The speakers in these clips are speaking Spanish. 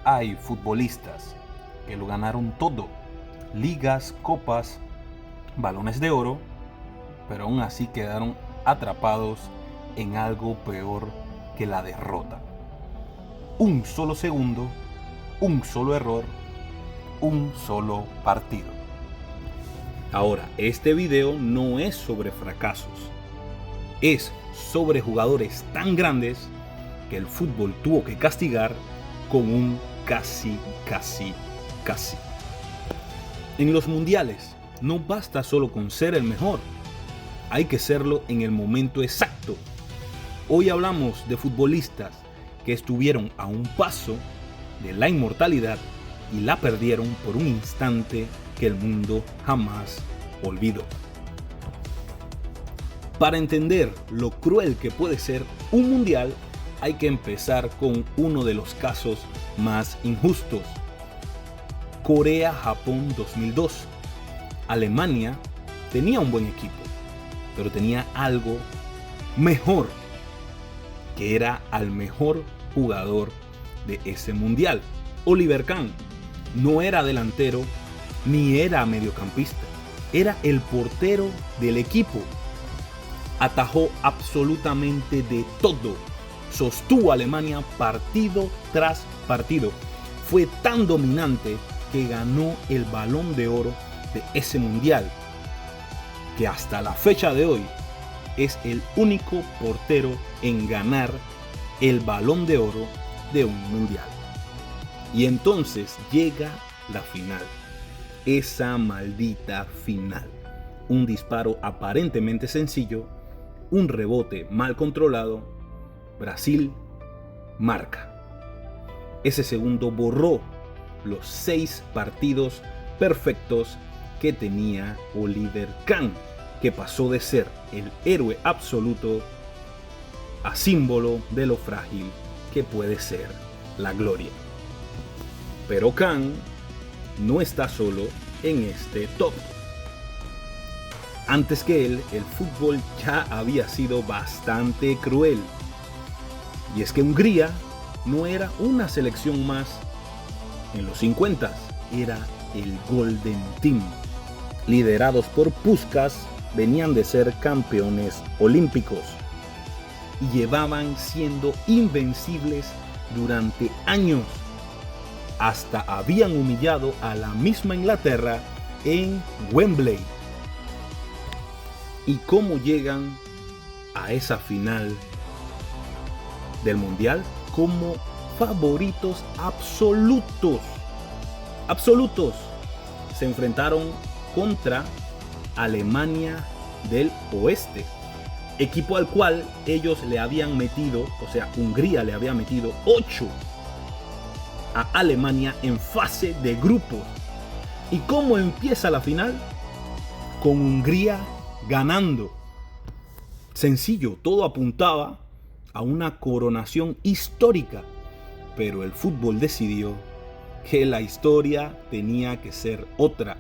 Hay futbolistas que lo ganaron todo, ligas, copas, balones de oro, pero aún así quedaron atrapados en algo peor que la derrota. Un solo segundo, un solo error, un solo partido. Ahora, este video no es sobre fracasos, es sobre jugadores tan grandes que el fútbol tuvo que castigar con un casi. En los mundiales no basta solo con ser el mejor, hay que serlo en el momento exacto. Hoy hablamos de futbolistas que estuvieron a un paso de la inmortalidad y la perdieron por un instante que el mundo jamás olvidó. Para entender lo cruel que puede ser un mundial, hay que empezar con uno de los casos más injustos. Corea-Japón 2002. Alemania tenía un buen equipo, pero tenía algo mejor, que era al mejor jugador de ese mundial. Oliver Kahn no era delantero ni era mediocampista, era el portero del equipo. Atajó absolutamente de todo, sostuvo a Alemania partido tras partido. Fue tan dominante que ganó el Balón de Oro de ese mundial, que hasta la fecha de hoy es el único portero en ganar el Balón de Oro de un mundial. Y entonces llega la final, esa maldita final. Un disparo aparentemente sencillo, un rebote mal controlado, Brasil marca. Ese segundo borró los 6 partidos perfectos que tenía Oliver Kahn, que pasó de ser el héroe absoluto a símbolo de lo frágil que puede ser la gloria. Pero Kahn no está solo en este top. Antes que él, el fútbol ya había sido bastante cruel. Y es que Hungría no era una selección más en los 50, era el Golden Team. Liderados por Puskás, venían de ser campeones olímpicos y llevaban siendo invencibles durante años. Hasta habían humillado a la misma Inglaterra en Wembley. ¿Y cómo llegan a esa final del mundial? Como favoritos absolutos. Se enfrentaron contra Alemania del Oeste, equipo al cual ellos le habían metido, o sea, Hungría le había metido 8 a Alemania en fase de grupos. ¿Y cómo empieza la final? Con Hungría ganando. Sencillo, todo apuntaba a una coronación histórica, pero el fútbol decidió que la historia tenía que ser otra.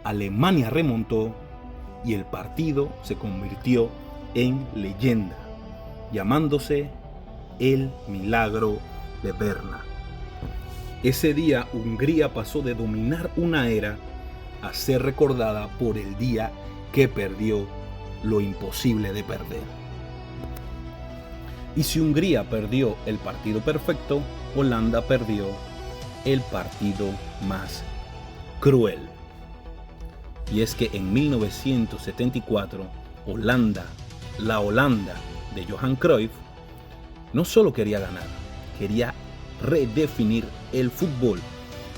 Alemania remontó y el partido se convirtió en leyenda, llamándose el Milagro de Berna. Ese día Hungría pasó de dominar una era a ser recordada por el día que perdió lo imposible de perder. Y si Hungría perdió el partido perfecto, Holanda perdió el partido más cruel. Y es que en 1974, la Holanda de Johan Cruyff, no solo quería ganar, quería redefinir el fútbol.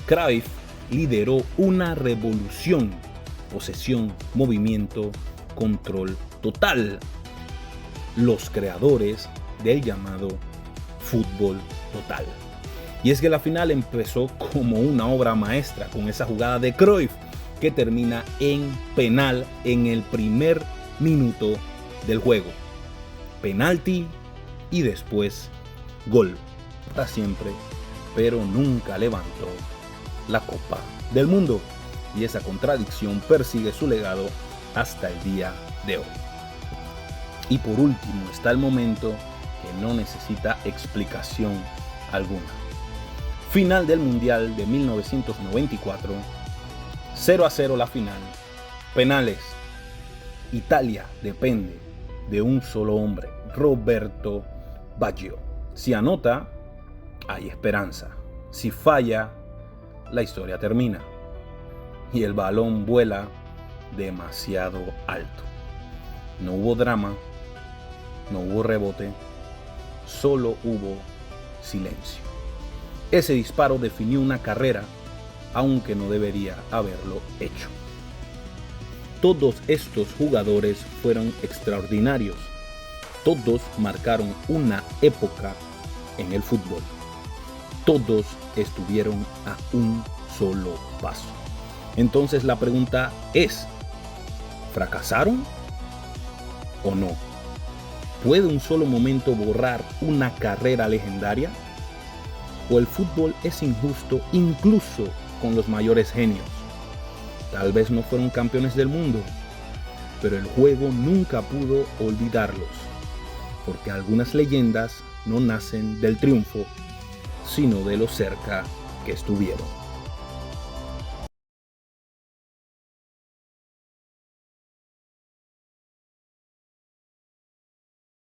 Cruyff lideró una revolución: posesión, movimiento, control total. Los creadores del llamado fútbol total. Y es que la final empezó como una obra maestra con esa jugada de Cruyff que termina en penal en el primer minuto del juego. Penalti y después gol. Para siempre, pero nunca levantó la Copa del Mundo. Y esa contradicción persigue su legado hasta el día de hoy. Y por último está el momento que no necesita explicación alguna. Final del Mundial de 1994. 0-0 la final. Penales. Italia depende de un solo hombre, Roberto Baggio. Si anota, hay esperanza. Si falla, la historia termina. Y el balón vuela demasiado alto. No hubo drama, no hubo rebote, solo hubo silencio. Ese disparo definió una carrera, aunque no debería haberlo hecho. Todos estos jugadores fueron extraordinarios. Todos marcaron una época en el fútbol. Todos estuvieron a un solo paso. Entonces la pregunta es, ¿fracasaron o no? ¿Puede un solo momento borrar una carrera legendaria? ¿O el fútbol es injusto incluso con los mayores genios? Tal vez no fueron campeones del mundo, pero el juego nunca pudo olvidarlos, porque algunas leyendas no nacen del triunfo, sino de lo cerca que estuvieron.